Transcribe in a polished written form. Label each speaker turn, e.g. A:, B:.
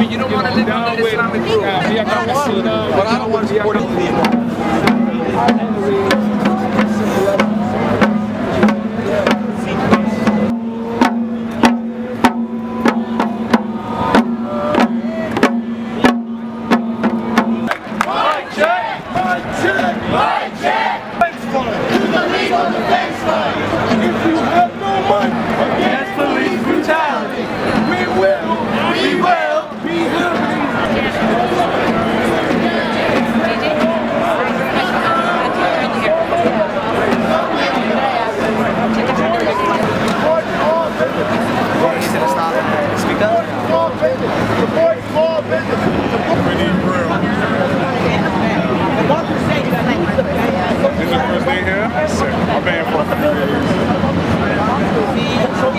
A: You don't want to live under the Islamic rule.
B: But I don't want to support it anymore.
C: This is the first day here? I've been here for a few days.